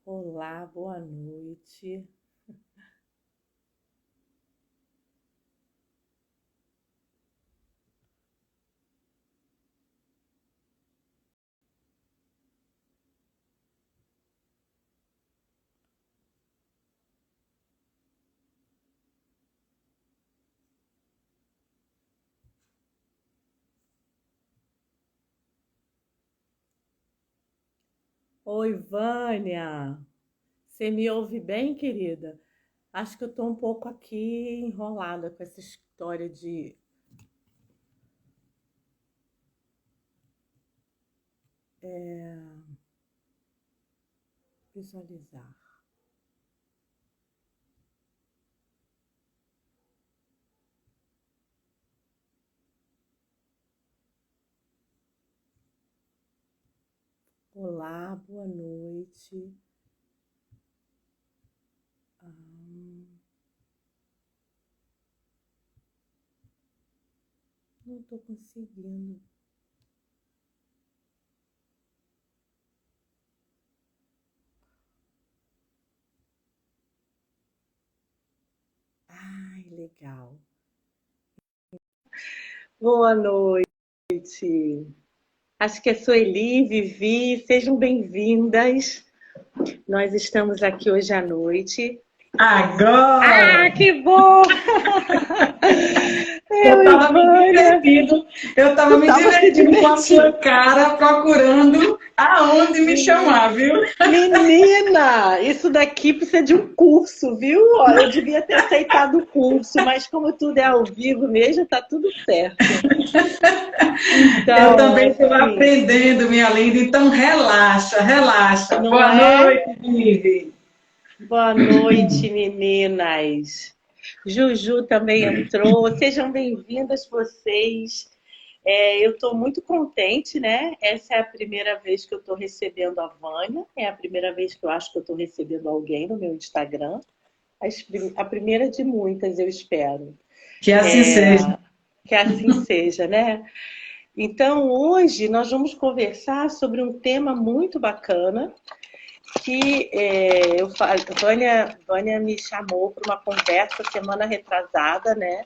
Olá, boa noite. Oi, Vânia. Você me ouve bem, querida? Acho que eu tô um pouco aqui enrolada com essa história de visualizar. Olá, boa noite. Não tô conseguindo. Ai, legal. Boa noite. Acho que é Sueli, Vivi, sejam bem-vindas. Nós estamos aqui hoje à noite. Agora! Ah, que bom! Eu Eu e estava me Vânia. divertindo, eu estava Tu me tava se divertindo com a sua divertindo. cara, procurando aonde me chamar, viu? Menina, isso daqui precisa de um curso, viu? Ó, eu devia ter aceitado o curso, mas como tudo é ao vivo mesmo, tá tudo certo. Eu Então, também estou assim, aprendendo, minha linda, então relaxa, relaxa. não Boa é? noite, Vivi. Boa noite, meninas. Juju também entrou. Sejam bem-vindas vocês. Eu estou muito contente, né? Essa é a primeira vez que eu estou recebendo a Vânia, é a primeira vez que eu acho que eu estou recebendo alguém no meu Instagram. A primeira de muitas, eu espero. Que assim seja. Que assim seja, né? Então, hoje nós vamos conversar sobre um tema muito bacana que Vânia me chamou para uma conversa semana retrasada, né?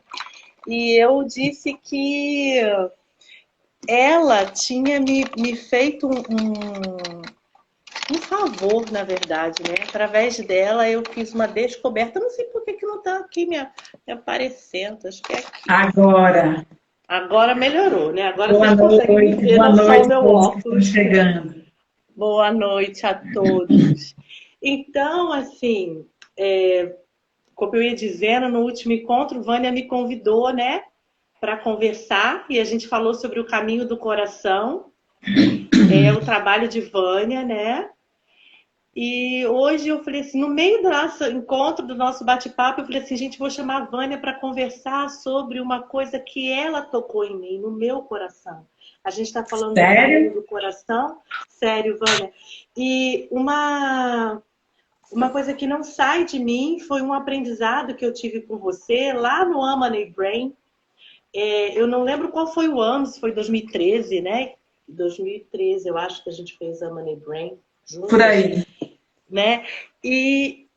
E eu disse que ela tinha me feito um favor, na verdade, né? Através dela eu fiz uma descoberta. Eu não sei por que não está aqui me aparecendo. Acho que é aqui. Agora. Agora melhorou, né? Agora vocês conseguem me ver, Boa não só o noite a meu todos que estão óculos. chegando. Boa noite a todos. Então, assim, como eu ia dizendo, no último encontro, Vânia me convidou, né, para conversar e a gente falou sobre o caminho do coração, o trabalho de Vânia, né? E hoje eu falei assim, no meio do nosso encontro, do nosso bate-papo, eu falei assim, gente, vou chamar a Vânia para conversar sobre uma coisa que ela tocou em mim, no meu coração. A gente está falando do caminho Sério? do coração, sério, Vânia. E uma coisa que não sai de mim foi um aprendizado que eu tive com você lá no Amani Brain. Eu não lembro qual foi o ano, se foi 2013, né? 2013, eu acho que a gente fez Amani Brain Por juntas, aí. né? E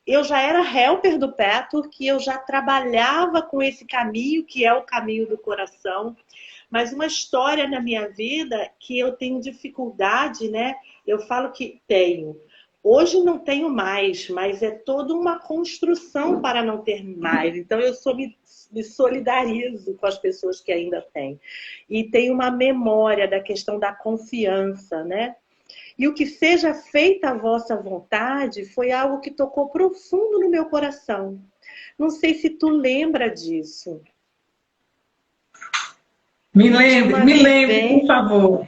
eu já era helper do Petur, que eu já trabalhava com esse caminho, que é o caminho do coração. Mas uma história na minha vida que eu tenho dificuldade, né? Eu falo que tenho. Hoje não tenho mais, mas é toda uma construção para não ter mais. Então me solidarizo com as pessoas que ainda têm. E tenho uma memória da questão da confiança, né? E o que seja feita a vossa vontade foi algo que tocou profundo no meu coração. Não sei se tu lembra disso. De Me lembre, por favor.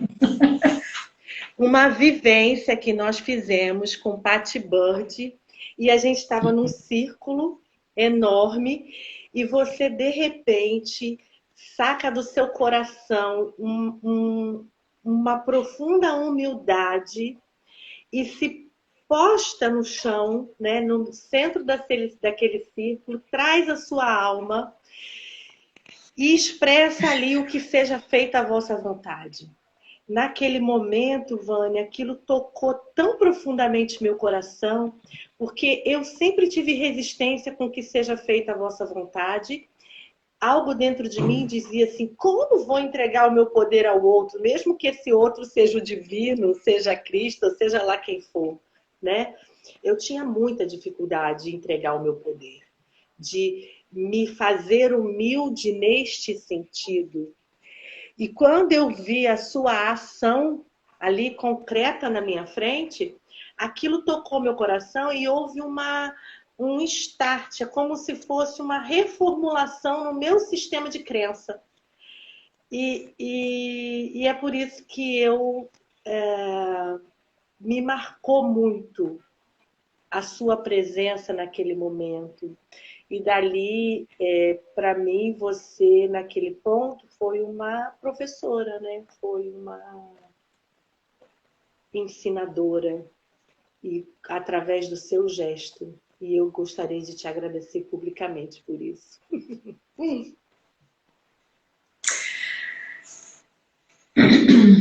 uma vivência que nós fizemos com Patty Bird e a gente estava num círculo enorme e você de repente saca do seu coração uma profunda humildade e se posta no chão, né, no centro daquele círculo, traz a sua alma e expressa ali o que seja feita a vossa vontade. naquele momento, Vânia, aquilo tocou tão profundamente meu coração, porque eu sempre tive resistência com que seja feita a vossa vontade. Algo dentro de mim dizia assim, como vou entregar o meu poder ao outro, mesmo que esse outro seja o divino, seja Cristo, seja lá quem for, né? Eu tinha muita dificuldade de entregar o meu poder, de me fazer humilde neste sentido. E quando eu vi a sua ação ali concreta na minha frente, aquilo tocou meu coração e houve um start, é como se fosse uma reformulação no meu sistema de crença. E é por isso que me marcou muito a sua presença naquele momento. E dali, para mim, você, naquele ponto, foi uma professora, né? Foi uma ensinadora, e através do seu gesto. E eu gostaria de te agradecer publicamente por isso.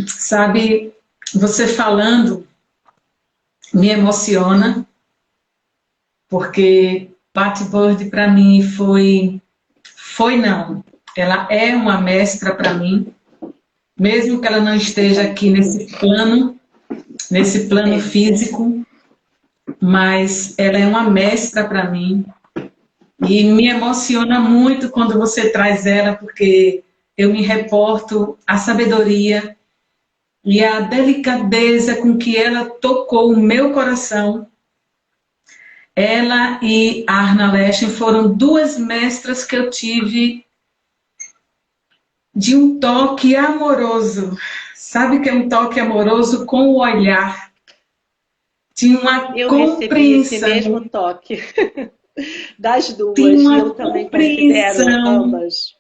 Sabe, você falando me emociona, porque Patty Byrd para mim foi não. Ela é uma mestra para mim, mesmo que ela não esteja aqui nesse plano físico, mas ela é uma mestra para mim. E me emociona muito quando você traz ela, porque eu me reporto à sabedoria e à delicadeza com que ela tocou o meu coração. Ela e a Arna Leschen foram duas mestras que eu tive de um toque amoroso. Sabe o que é um toque amoroso? Com o olhar. De uma eu compreensão. Recebi esse mesmo toque das duas. Tinha uma eu também considero ambas.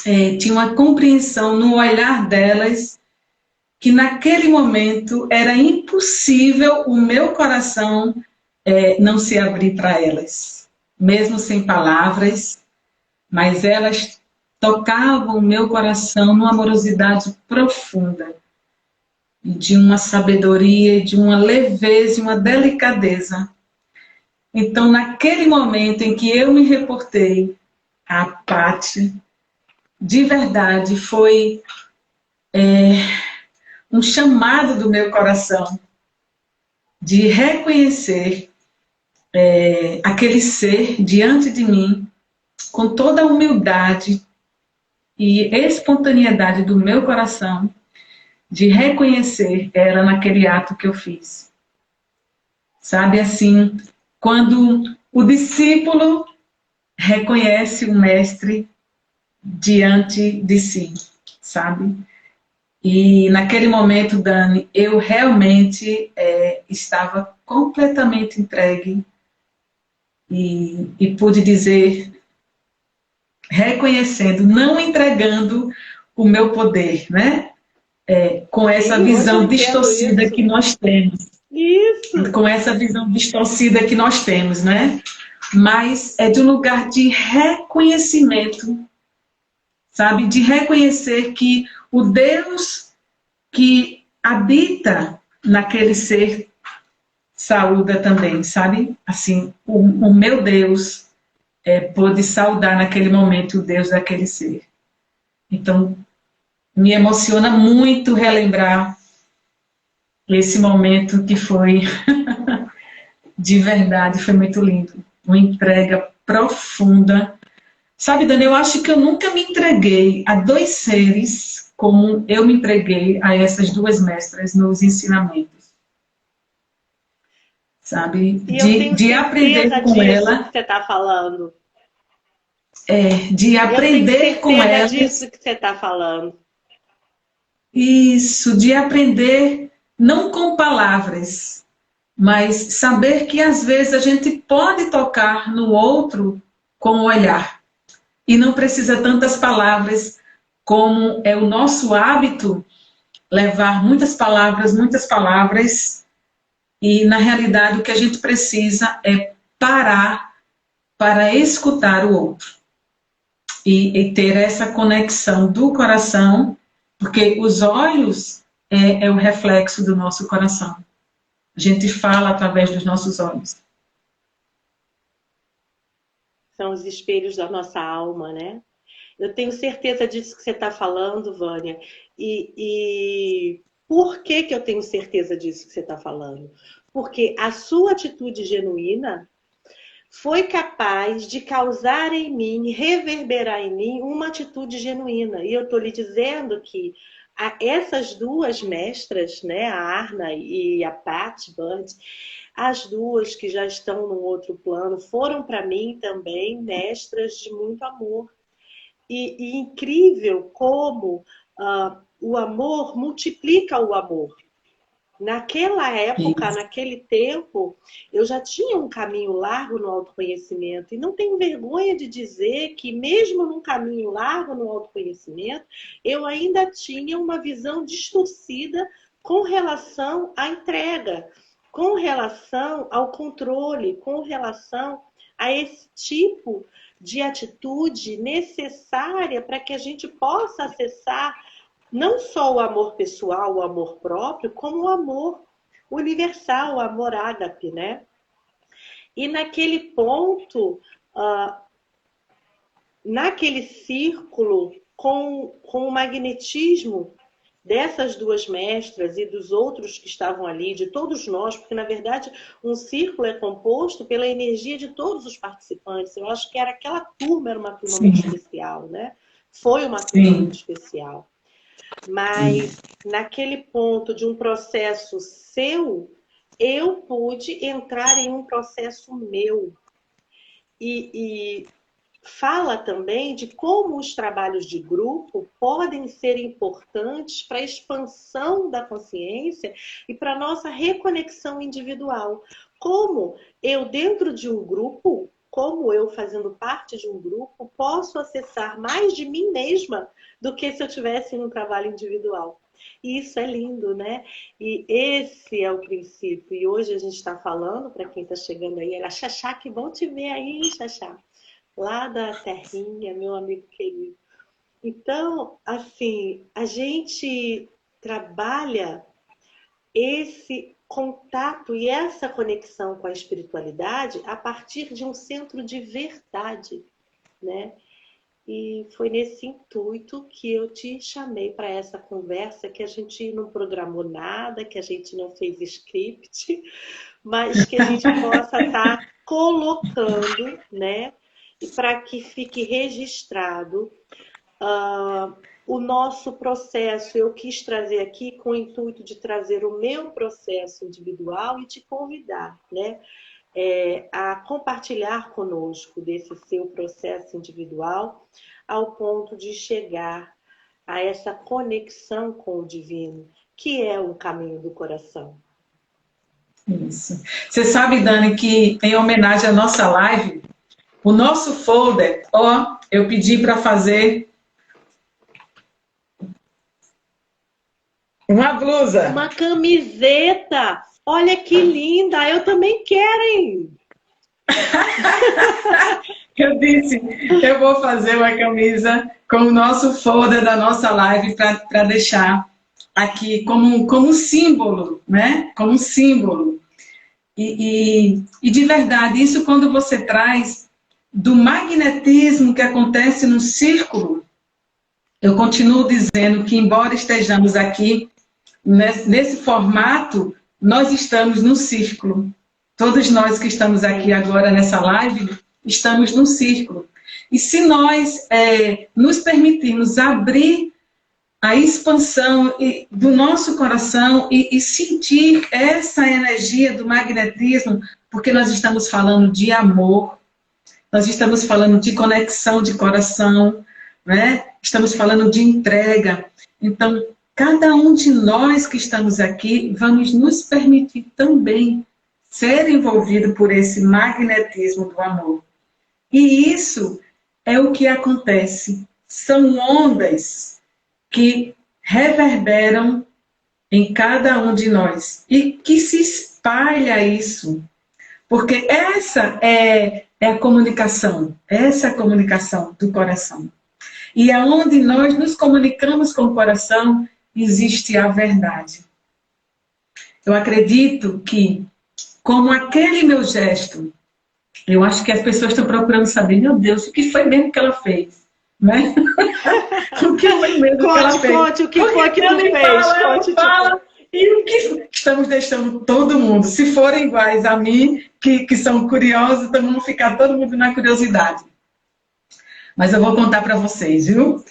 Tinha uma compreensão no olhar delas que naquele momento era impossível o meu coração não se abrir para elas, mesmo sem palavras, mas elas tocavam o meu coração numa amorosidade profunda, de uma sabedoria, de uma leveza, uma delicadeza. Então, naquele momento em que eu me reportei à Patty, de verdade, foi um chamado do meu coração de reconhecer aquele ser diante de mim com toda a humildade e espontaneidade do meu coração, de reconhecer ela naquele ato que eu fiz. Sabe, assim, quando o discípulo reconhece o mestre diante de si, sabe? E naquele momento, Dani, eu realmente estava completamente entregue e pude dizer, reconhecendo, não entregando o meu poder, né? Com essa visão distorcida que nós temos. Isso. Com essa visão distorcida que nós temos, né? Mas é de um lugar de reconhecimento, sabe? De reconhecer que o Deus que habita naquele ser saúda também, sabe? Assim, o meu Deus pôde saudar naquele momento o Deus daquele ser. Então, me emociona muito relembrar esse momento que foi, de verdade, foi muito lindo. Uma entrega profunda. Sabe, Dani, eu acho que eu nunca me entreguei a dois seres como eu me entreguei a essas duas mestras nos ensinamentos. Sabe? De aprender com ela. Que você está falando. De aprender com ela. Disso que você está falando. Isso, de aprender não com palavras, mas saber que às vezes a gente pode tocar no outro com o olhar. E não precisa tantas palavras como é o nosso hábito levar muitas palavras, e na realidade o que a gente precisa é parar para escutar o outro e ter essa conexão do coração Porque os olhos é o reflexo do nosso coração. A gente fala através dos nossos olhos. São os espelhos da nossa alma, né? Eu tenho certeza disso que você está falando, Vânia. E por que que eu tenho certeza disso que você está falando? Porque a sua atitude genuína foi capaz de causar em mim, reverberar em mim uma atitude genuína. E eu estou lhe dizendo que essas duas mestras, né, a Arna e a Pat Bird, as duas que já estão num outro plano, foram para mim também mestras de muito amor. E incrível como o amor multiplica o amor. Naquela época, Isso. naquele tempo, eu já tinha um caminho largo no autoconhecimento. E não tenho vergonha de dizer que, mesmo num caminho largo no autoconhecimento, eu ainda tinha uma visão distorcida com relação à entrega, com relação ao controle, com relação a esse tipo de atitude necessária para que a gente possa acessar não só o amor pessoal, o amor próprio, como o amor universal, o amor ágape, né? E naquele ponto, naquele círculo, com o magnetismo dessas duas mestras e dos outros que estavam ali, de todos nós, porque na verdade um círculo é composto pela energia de todos os participantes. Eu acho que aquela turma era uma turma muito especial, né? Foi uma turma muito especial. Mas naquele ponto de um processo seu, eu pude entrar em um processo meu. E fala também de como os trabalhos de grupo podem ser importantes para a expansão da consciência e para a nossa reconexão individual. Como eu, dentro de um grupo, como eu fazendo parte de um grupo, posso acessar mais de mim mesma do que se eu tivesse no trabalho individual. E isso é lindo, né? E esse é o princípio. E hoje a gente está falando, para quem está chegando aí, era Xaxá, que bom te ver aí, Xaxá. Lá da terrinha, meu amigo querido. Então, assim, a gente trabalha esse contato e essa conexão com a espiritualidade a partir de um centro de verdade, né? E foi nesse intuito que eu te chamei para essa conversa, que a gente não programou nada, que a gente não fez script, mas que a gente possa estar colocando, né? E para que fique registrado o nosso processo. Eu quis trazer aqui com o intuito de trazer o meu processo individual e te convidar, né? A compartilhar conosco desse seu processo individual ao ponto de chegar a essa conexão com o divino, que é o caminho do coração. Isso. Você sabe, Dani, que em homenagem à nossa live, o nosso folder, eu pedi para fazer uma blusa. Uma camiseta. Olha que linda. Eu também quero, hein? Eu disse, eu vou fazer uma camisa com o nosso folder da nossa live para deixar aqui como símbolo, né? Como símbolo. E de verdade, isso quando você traz do magnetismo que acontece no círculo, eu continuo dizendo que, embora estejamos aqui nesse formato, nós estamos no círculo. Todos nós que estamos aqui agora nessa live, estamos no círculo. E se nós nos permitirmos abrir a expansão do nosso coração e sentir essa energia do magnetismo, porque nós estamos falando de amor, nós estamos falando de conexão de coração, né? Estamos falando de entrega. Então, cada um de nós que estamos aqui, vamos nos permitir também ser envolvido por esse magnetismo do amor. E isso é o que acontece. São ondas que reverberam em cada um de nós e que se espalha isso. Porque essa é a comunicação, essa é a comunicação do coração. E aonde nós nos comunicamos com o coração, existe a verdade. Eu acredito que, como aquele meu gesto, eu acho que as pessoas estão procurando saber, meu Deus, o que foi mesmo que ela fez? Né? O que foi mesmo que ela fez? Conte, o que foi que ela fez? Fala, e o que estamos deixando todo mundo, se forem iguais a mim, que são curiosos, então vamos ficar todo mundo na curiosidade. Mas eu vou contar para vocês, viu?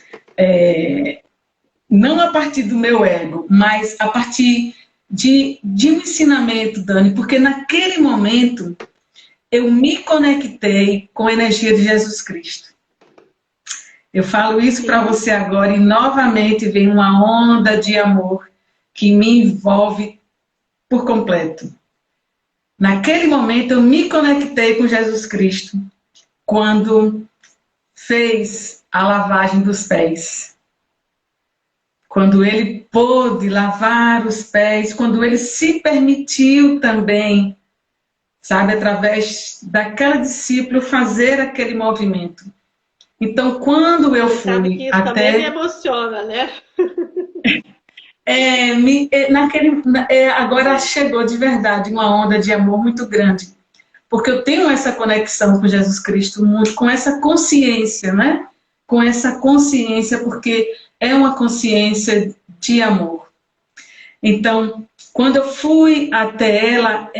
Não a partir do meu ego, mas a partir de um ensinamento, Dani, porque naquele momento eu me conectei com a energia de Jesus Cristo. Eu falo isso para você agora e novamente vem uma onda de amor que me envolve por completo. Naquele momento eu me conectei com Jesus Cristo quando fez a lavagem dos pés. Quando ele pôde lavar os pés, quando ele se permitiu também, sabe, através daquela discípula fazer aquele movimento. Então, quando eu fui sabe que isso até... também me emociona, né? Agora chegou de verdade uma onda de amor muito grande. Porque eu tenho essa conexão com Jesus Cristo, muito, com essa consciência, né? Com essa consciência, porque é uma consciência de amor. Então, quando eu fui até ela,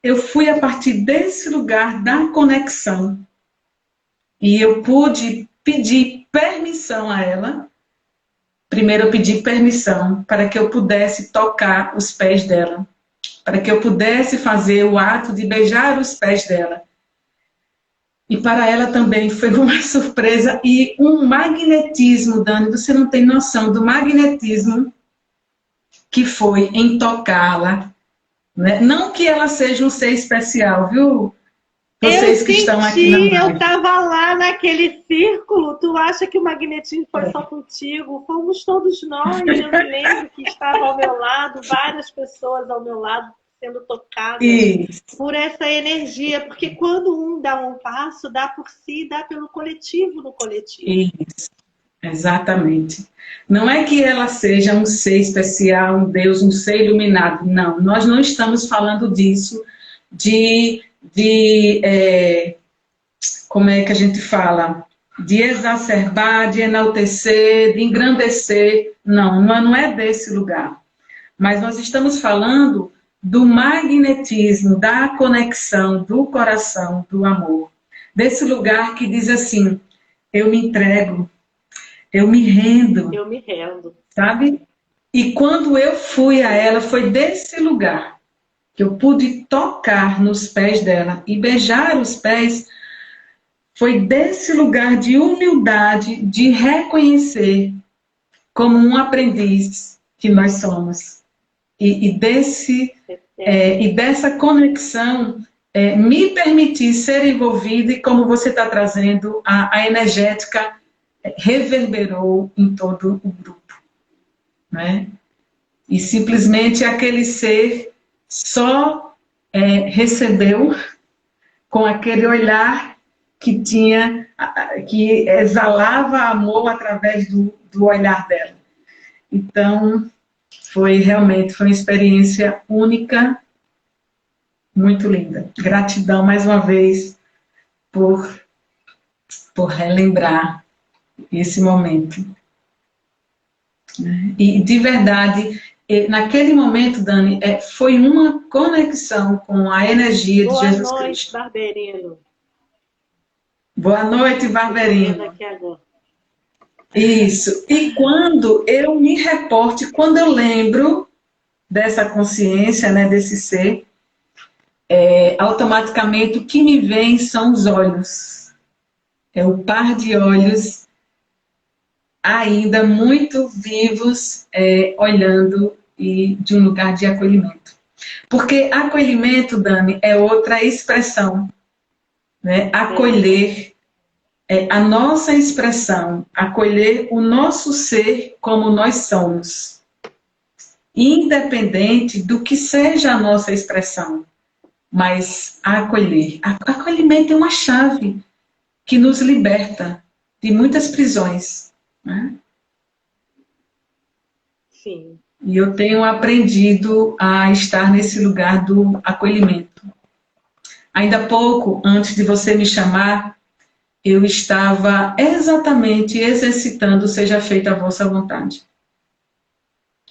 eu fui a partir desse lugar da conexão. E eu pude pedir permissão a ela. Primeiro eu pedi permissão para que eu pudesse tocar os pés dela. Para que eu pudesse fazer o ato de beijar os pés dela. E para ela também foi uma surpresa e um magnetismo, Dani, você não tem noção do magnetismo que foi em tocá-la. Né? Não que ela seja um ser especial, viu? Vocês que estão aqui na live. Eu estava lá naquele círculo. Tu acha que o magnetismo foi só contigo? Fomos todos nós. Eu me lembro que estava ao meu lado, várias pessoas ao meu lado sendo tocadas por essa energia. Porque quando um dá um passo, dá por si, dá pelo coletivo no coletivo. Isso, exatamente. Não é que ela seja um ser especial, um Deus, um ser iluminado. Não, nós não estamos falando disso, como é que a gente fala? De exacerbar, de enaltecer, de engrandecer. Não é desse lugar. Mas nós estamos falando do magnetismo, da conexão, do coração, do amor. Desse lugar que diz assim, eu me entrego, eu me rendo. Eu me rendo. Sabe? E quando eu fui a ela, foi desse lugar que eu pude tocar nos pés dela e beijar os pés, foi desse lugar de humildade, de reconhecer como um aprendiz que nós somos. E dessa conexão, me permitir ser envolvida e como você está trazendo, a energética reverberou em todo o grupo. Né? E simplesmente aquele ser só recebeu com aquele olhar que exalava amor através do olhar dela. Então, realmente foi uma experiência única, muito linda. Gratidão mais uma vez por relembrar esse momento. E de verdade, naquele momento, Dani, foi uma conexão com a energia de Jesus Cristo. Barberino. Boa noite, Barberino. Isso. E quando eu me reporto, quando eu lembro dessa consciência, né, desse ser, automaticamente o que me vem são os olhos. É o par de olhos ainda muito vivos, olhando e de um lugar de acolhimento. Porque acolhimento, Dani, é outra expressão. Né? Acolher é a nossa expressão, acolher o nosso ser como nós somos. Independente do que seja a nossa expressão. Mas acolher. Acolhimento é uma chave que nos liberta. de muitas prisões, né? Sim. E eu tenho aprendido a estar nesse lugar do acolhimento. Ainda há pouco, antes de você me chamar, eu estava exatamente exercitando seja feita a vossa vontade,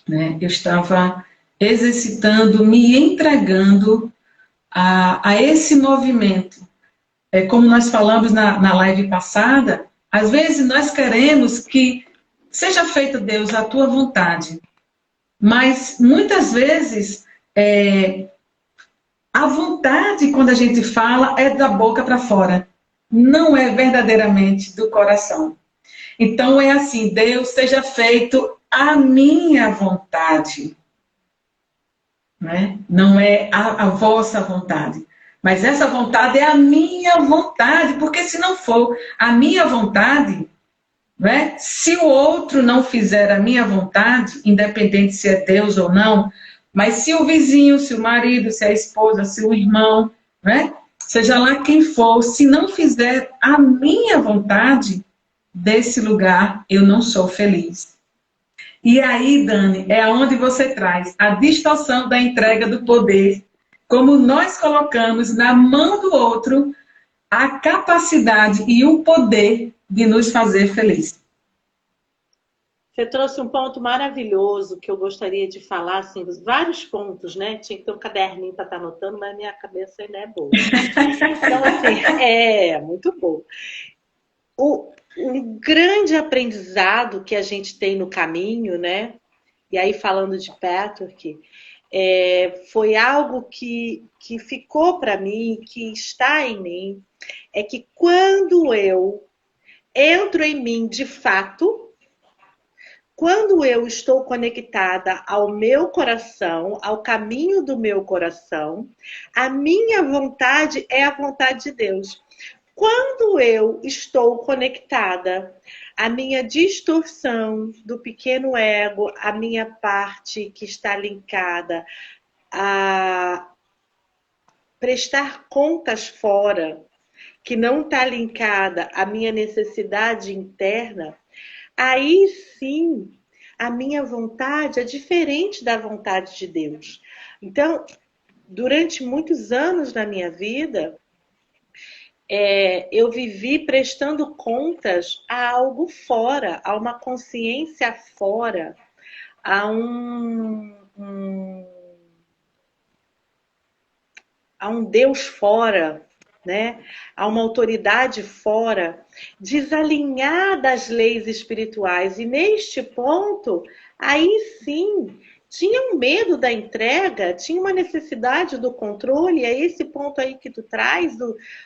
né? Eu estava exercitando, me entregando a esse movimento. Como nós falamos na live passada, às vezes nós queremos que seja feita, Deus, a tua vontade, mas muitas vezes a vontade, quando a gente fala, é da boca para fora, não é verdadeiramente do coração. Então é assim, Deus, seja feito a minha vontade, né? Não é a vossa vontade. Mas essa vontade é a minha vontade, porque se não for a minha vontade, né? Se o outro não fizer a minha vontade, independente se é Deus ou não, mas se o vizinho, se o marido, se a esposa, se o irmão, né? Seja lá quem for, se não fizer a minha vontade, desse lugar eu não sou feliz. E aí, Dani, é onde você traz a distorção da entrega do poder, como nós colocamos na mão do outro a capacidade e o poder de nos fazer feliz. Você trouxe um ponto maravilhoso que eu gostaria de falar, assim, vários pontos, né? Tinha que ter um caderninho para estar anotando, mas minha cabeça ainda é boa. Então, assim, muito bom. Um grande aprendizado que a gente tem no caminho, né? E aí, falando de Patrick, foi algo que ficou para mim, que está em mim, é que quando eu entro em mim de fato, quando eu estou conectada ao meu coração, ao caminho do meu coração, a minha vontade é a vontade de Deus. Quando eu estou conectada à minha distorção do pequeno ego, a minha parte que está linkada a prestar contas fora, que não está linkada à minha necessidade interna, aí sim a minha vontade é diferente da vontade de Deus. Então, durante muitos anos na minha vida, eu vivi prestando contas a algo fora, a uma consciência fora, a um Deus fora, né? A uma autoridade fora, desalinhada das leis espirituais. E neste ponto, aí sim, tinha um medo da entrega, tinha uma necessidade do controle, é esse ponto aí que tu traz,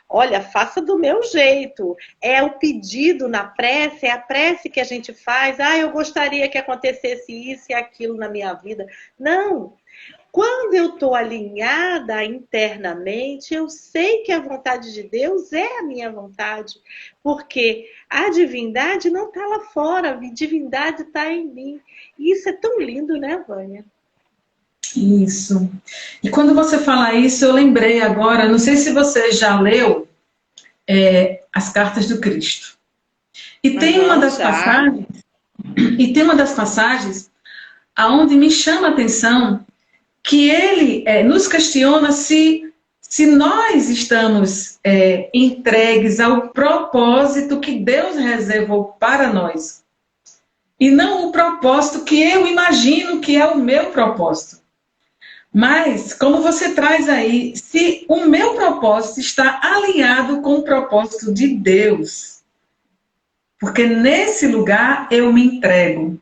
olha, faça do meu jeito. É o pedido na prece, é a prece que a gente faz, eu gostaria que acontecesse isso e aquilo na minha vida. Não! Quando eu estou alinhada internamente, eu sei que a vontade de Deus é a minha vontade, porque a divindade não está lá fora, a divindade está em mim. E isso é tão lindo, né, Vânia? Isso. E quando você fala isso, eu lembrei agora, não sei se você já leu as Cartas do Cristo. E tem uma das passagens, aonde me chama a atenção que ele nos questiona se nós estamos entregues ao propósito que Deus reservou para nós. E não o propósito que eu imagino que é o meu propósito. Mas, como você traz aí, se o meu propósito está alinhado com o propósito de Deus, porque nesse lugar eu me entrego.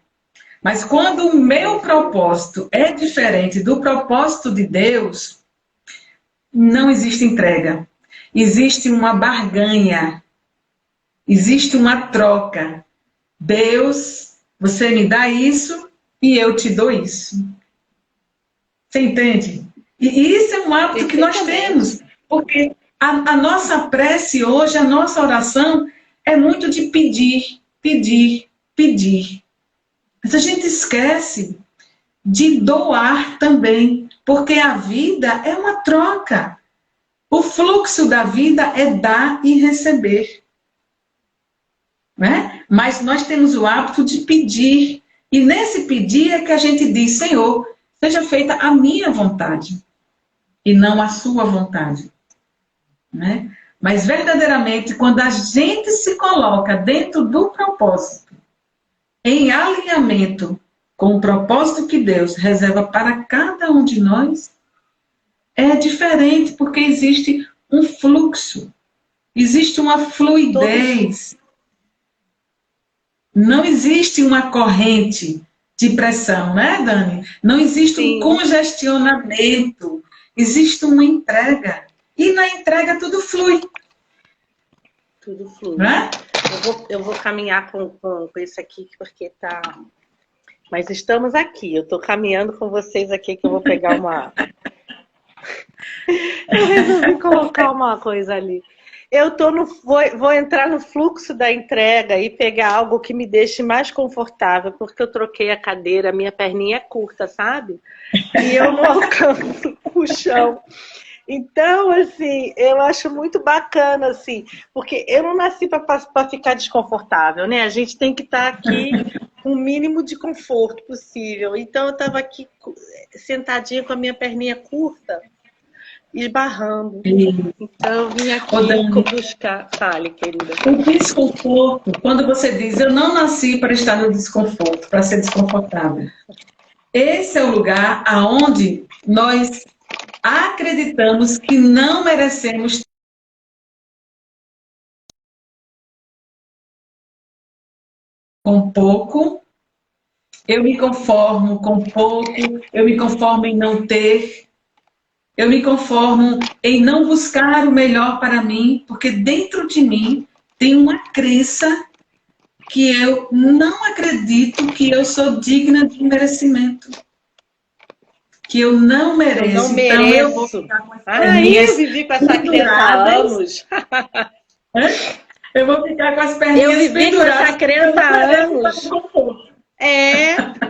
Mas quando o meu propósito é diferente do propósito de Deus, não existe entrega. Existe uma barganha. Existe uma troca. Deus, você me dá isso e eu te dou isso. Você entende? E isso é um hábito que nós temos. Porque a nossa prece hoje, a nossa oração é muito de pedir, pedir, pedir. Mas a gente esquece de doar também, porque a vida é uma troca. O fluxo da vida é dar e receber. né? Mas nós temos o hábito de pedir. E nesse pedir é que a gente diz, Senhor, seja feita a minha vontade e não a sua vontade, né? Mas verdadeiramente, quando a gente se coloca dentro do propósito, em alinhamento com o propósito que Deus reserva para cada um de nós, é diferente, porque existe um fluxo, existe uma fluidez. Não existe uma corrente de pressão, né, Dani? Não existe um congestionamento, existe uma entrega. E na entrega tudo flui. Tudo flui. Né? Eu vou caminhar com isso aqui, porque tá... Mas estamos aqui, eu estou caminhando com vocês aqui, que eu vou pegar uma... Eu resolvi colocar uma coisa ali. Eu vou entrar no fluxo da entrega e pegar algo que me deixe mais confortável, porque eu troquei a cadeira, minha perninha é curta, sabe? E eu não alcanço o chão. Então, assim, eu acho muito bacana, assim, porque eu não nasci para ficar desconfortável, né? A gente tem que estar aqui com o mínimo de conforto possível. Então, eu estava aqui sentadinha com a minha perninha curta, esbarrando. Então, eu vim aqui buscar... Fale, querida. O desconforto, quando você diz, eu não nasci para estar no desconforto, para ser desconfortável. Esse é o lugar aonde nós acreditamos que não merecemos com pouco, eu me conformo com pouco, eu me conformo em não ter, eu me conformo em não buscar o melhor para mim, porque dentro de mim tem uma crença que eu não acredito que eu sou digna de merecimento. Que eu não mereço. Eu não mereço. Então eu vou ficar com as perninhas eu vivi com essa crença há anos. Eu vou ficar com as perninhas penduradas. Eu vivi com essa crença há anos.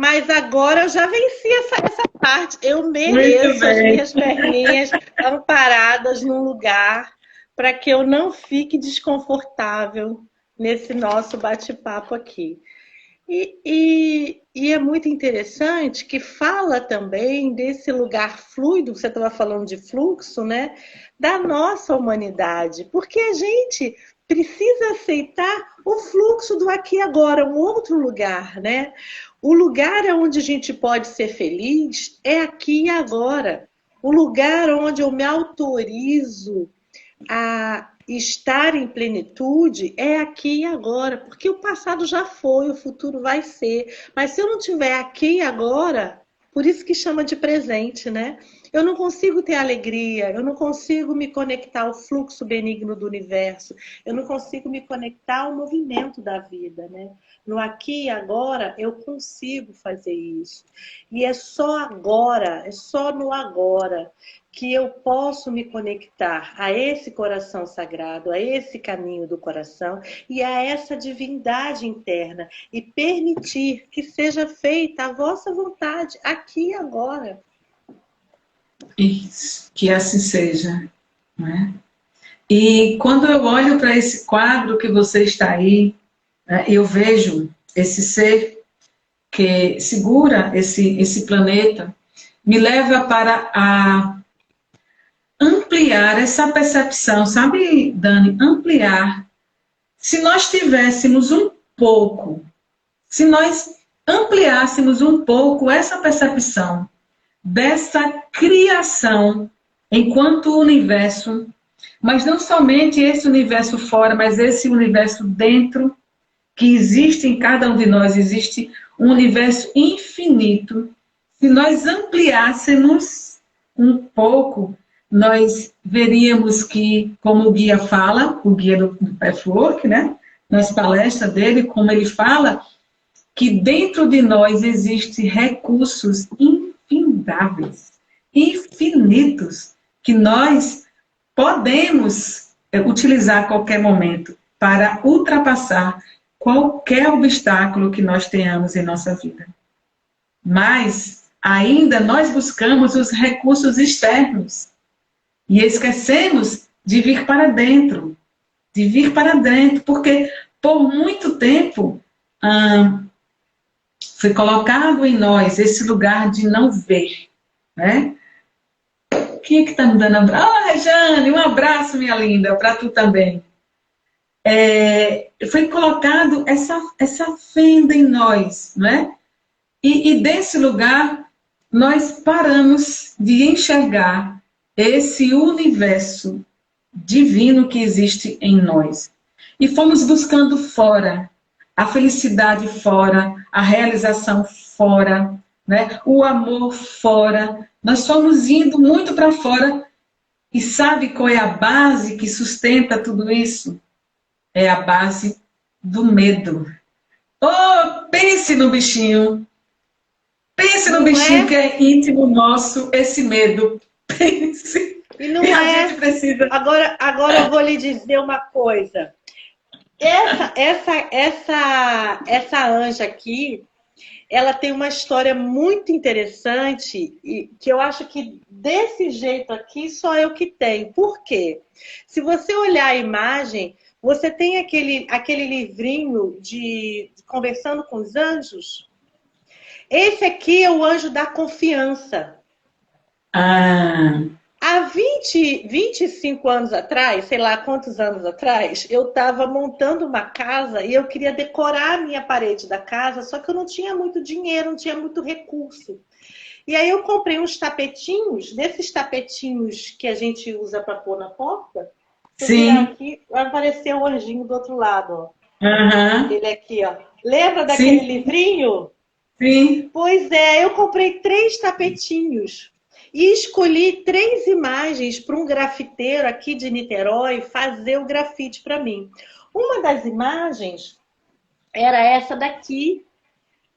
Mas agora eu já venci essa parte. Eu mereço as minhas perninhas amparadas num lugar para que eu não fique desconfortável nesse nosso bate-papo aqui. E é muito interessante que fala também desse lugar fluido, você estava falando de fluxo, né? Da nossa humanidade, porque a gente precisa aceitar o fluxo do aqui e agora, um outro lugar, né? O lugar onde a gente pode ser feliz é aqui e agora. O lugar onde eu me autorizo a estar em plenitude é aqui e agora, porque o passado já foi, o futuro vai ser. Mas se eu não tiver aqui e agora, por isso que chama de presente, né? Eu não consigo ter alegria, eu não consigo me conectar ao fluxo benigno do universo, eu não consigo me conectar ao movimento da vida, né? No aqui e agora eu consigo fazer isso. E é só agora, é só no agora que eu posso me conectar a esse coração sagrado, a esse caminho do coração e a essa divindade interna e permitir que seja feita a vossa vontade aqui e agora. Isso, que assim seja, né? E quando eu olho para esse quadro que você está aí, né, eu vejo esse ser que segura esse planeta, me leva para ampliar essa percepção, sabe, Dani? Ampliar. Se nós tivéssemos um pouco, se nós ampliássemos um pouco essa percepção dessa criação enquanto universo, mas não somente esse universo fora, mas esse universo dentro, que existe em cada um de nós, existe um universo infinito. Se nós ampliássemos um pouco, nós veríamos que, como o guia fala, o guia do Pathwork, né? Nas palestras dele, como ele fala, que dentro de nós existem recursos infindáveis, infinitos, que nós podemos utilizar a qualquer momento para ultrapassar qualquer obstáculo que nós tenhamos em nossa vida. Mas ainda nós buscamos os recursos externos e esquecemos de vir para dentro, porque por muito tempo, foi colocado em nós esse lugar de não ver, né? Quem é que está me dando abraço? Ah, Rejane, um abraço, minha linda, para tu também. Foi colocado essa fenda em nós, né? E desse lugar, nós paramos de enxergar esse universo divino que existe em nós. E fomos buscando fora, a felicidade fora, a realização fora, né? O amor fora. Nós fomos indo muito para fora. E sabe qual é a base que sustenta tudo isso? É a base do medo. Oh, pense no bichinho. Pense no Não bichinho que é? é íntimo nosso, esse medo. Pense. E não E a gente é. precisa. Agora eu vou lhe dizer uma coisa. Essa anja aqui, ela tem uma história muito interessante e que eu acho que desse jeito aqui só eu que tenho. Por quê? Se você olhar a imagem, você tem aquele livrinho de Conversando com os Anjos. Esse aqui é o anjo da confiança. Ah, Há 25 anos atrás, sei lá quantos anos atrás, eu estava montando uma casa e eu queria decorar a minha parede da casa, só que eu não tinha muito dinheiro, não tinha muito recurso. E aí eu comprei uns tapetinhos, desses tapetinhos que a gente usa para pôr na porta. Se eu virar sim. aqui, vai aparecer o anjinho do outro lado, ó. Aham. Ele aqui, ó. Lembra daquele Sim, livrinho? sim. Pois é, eu comprei 3 tapetinhos e escolhi 3 imagens para um grafiteiro aqui de Niterói fazer o grafite para mim. Uma das imagens era essa daqui,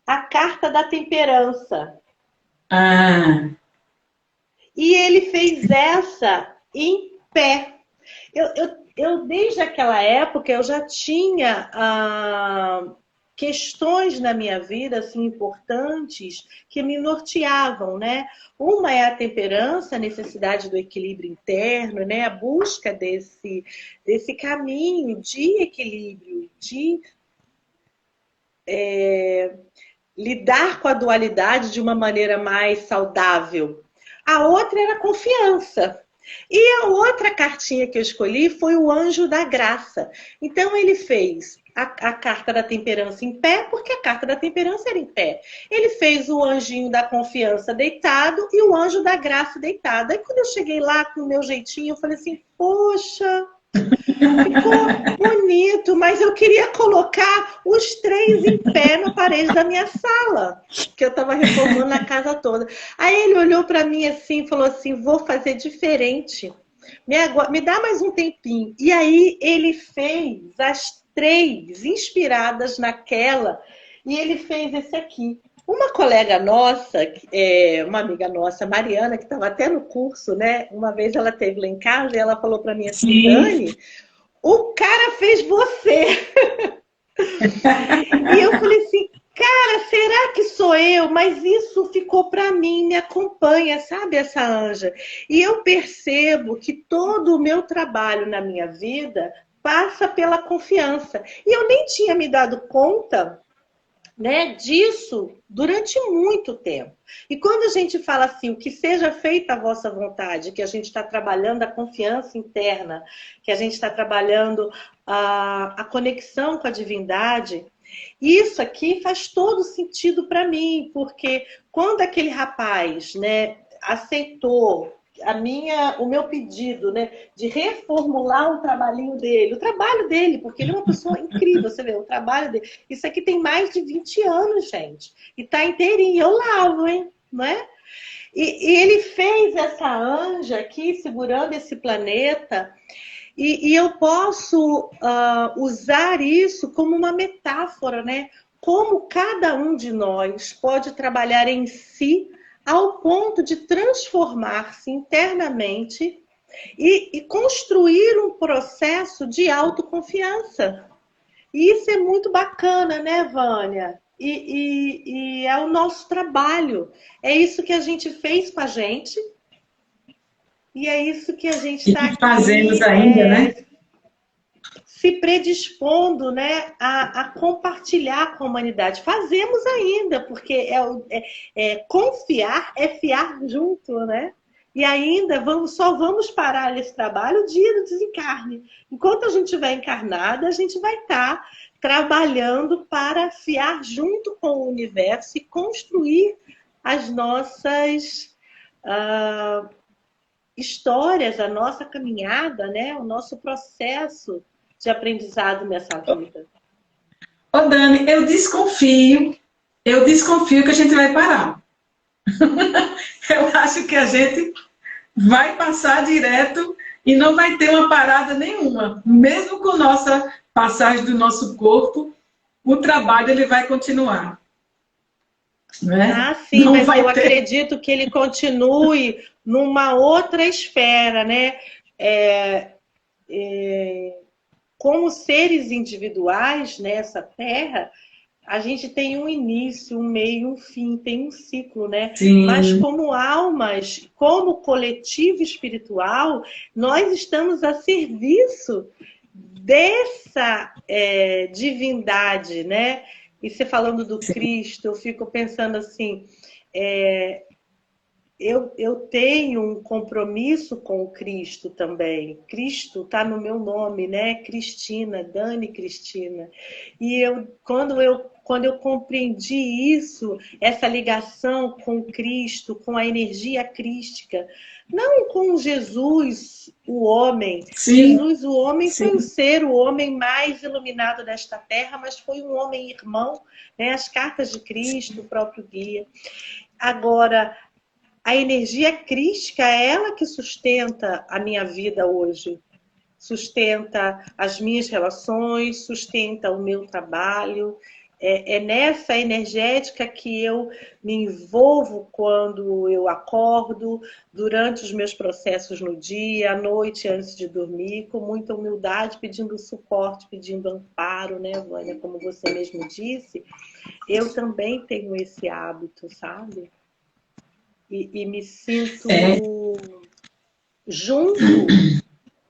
a carta da temperança. Ah, E ele fez essa em pé. Eu desde aquela época, eu já tinha questões na minha vida assim, importantes que me norteavam, né? Uma é a temperança, a necessidade do equilíbrio interno, né? A busca desse caminho de equilíbrio, de lidar com a dualidade de uma maneira mais saudável. A outra era a confiança. E a outra cartinha que eu escolhi foi o Anjo da Graça. Então ele fez a carta da temperança em pé, porque a carta da temperança era em pé. Ele fez o anjinho da confiança deitado e o anjo da graça deitado. Aí quando eu cheguei lá com o meu jeitinho, eu falei assim, poxa, ficou bonito, mas eu queria colocar os 3 em pé na parede da minha sala, que eu estava reformando a casa toda. Aí ele olhou para mim assim e falou assim, vou fazer diferente. Me dá mais um tempinho. E aí ele fez as 3 inspiradas naquela e ele fez esse aqui. Uma colega nossa, uma amiga nossa, Mariana, que estava até no curso, né? Uma vez ela esteve lá em casa e ela falou para mim assim, sim. Dani, o cara fez você. E eu falei assim, cara, será que sou eu? Mas isso ficou para mim, me acompanha, sabe, essa anja? E eu percebo que todo o meu trabalho na minha vida passa pela confiança. E eu nem tinha me dado conta, né, disso durante muito tempo. E quando a gente fala assim, o que seja feita a vossa vontade, que a gente está trabalhando a confiança interna, que a gente está trabalhando a conexão com a divindade, isso aqui faz todo sentido para mim, porque quando aquele rapaz, né, aceitou o meu pedido, né, de reformular um trabalhinho dele, o trabalho dele, porque ele é uma pessoa incrível, você vê, o trabalho dele. Isso aqui tem mais de 20 anos, gente, e tá inteirinho, eu lavo, hein, não é? E ele fez essa anja aqui, segurando esse planeta, e eu posso usar isso como uma metáfora, né? Como cada um de nós pode trabalhar em si ao ponto de transformar-se internamente e construir um processo de autoconfiança. E isso é muito bacana, né, Vânia? E é o nosso trabalho. É isso que a gente fez com a gente. E é isso que a gente E está que fazemos aqui. ainda, né? se predispondo, né, a compartilhar com a humanidade. Fazemos ainda, porque confiar é fiar junto, né? E ainda só vamos parar esse trabalho o dia do desencarne. Enquanto a gente estiver encarnada, a gente vai estar trabalhando para fiar junto com o universo e construir as nossas histórias, a nossa caminhada, né? O nosso processo de aprendizado nessa vida. Ô Dani, eu desconfio que a gente vai parar. Eu acho que a gente vai passar direto e não vai ter uma parada nenhuma. Mesmo com nossa passagem do nosso corpo, o trabalho ele vai continuar. Né? Ah, sim, não mas eu acredito que ele continue numa outra esfera, né? Como seres individuais nessa Terra, a gente tem um início, um meio, um fim, tem um ciclo, né? Sim. Mas como almas, como coletivo espiritual, nós estamos a serviço dessa divindade, né? E você falando do Cristo, eu fico pensando assim, eu tenho um compromisso com o Cristo também. Cristo está no meu nome, né? Cristina, Dani Cristina. E quando eu compreendi isso, essa ligação com Cristo, com a energia crística, não com Jesus, o homem. Sim. Jesus, o homem, Sim. foi o homem mais iluminado desta terra, mas foi um homem irmão, né? As cartas de Cristo, o próprio guia. Agora, a energia crística é ela que sustenta a minha vida hoje. Sustenta as minhas relações, sustenta o meu trabalho. É nessa energética que eu me envolvo quando eu acordo, durante os meus processos no dia, à noite, antes de dormir, com muita humildade, pedindo suporte, pedindo amparo, né, Vânia? Como você mesmo disse, eu também tenho esse hábito, sabe? E me sinto junto,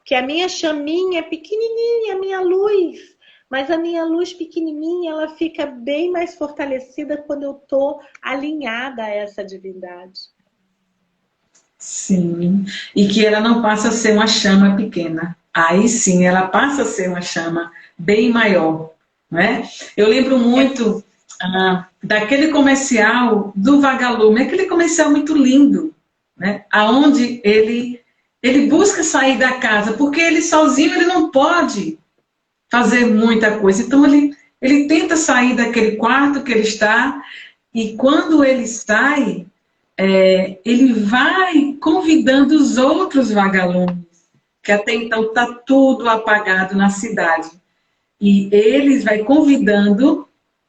que a minha chaminha é pequenininha, a minha luz, mas a minha luz pequenininha, ela fica bem mais fortalecida quando eu estou alinhada a essa divindade. Sim, e que ela não passa a ser uma chama pequena. Aí sim, ela passa a ser uma chama bem maior, né? Eu lembro muito daquele comercial do Vagalume, aquele comercial muito lindo, né? Aonde ele busca sair da casa, porque ele sozinho ele não pode fazer muita coisa. Então ele tenta sair daquele quarto que ele está, e quando ele sai, ele vai convidando os outros vagalumes, que até então está tudo apagado na cidade. E eles vai convidando,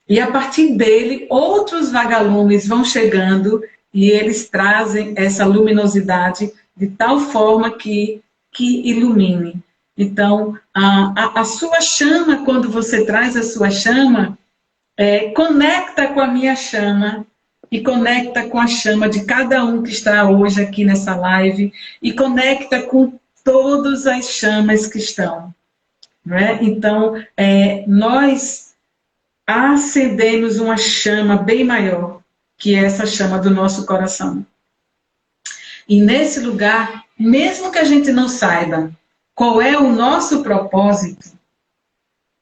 e a partir dele, outros vagalumes vão chegando, e eles trazem essa luminosidade de tal forma que ilumine. Então, a sua chama, quando você traz a sua chama, conecta com a minha chama, e conecta com a chama de cada um que está hoje aqui nessa live, e conecta com todas as chamas que estão. Não é? Então, nós acendemos uma chama bem maior, que é essa chama do nosso coração. E nesse lugar, mesmo que a gente não saiba qual é o nosso propósito,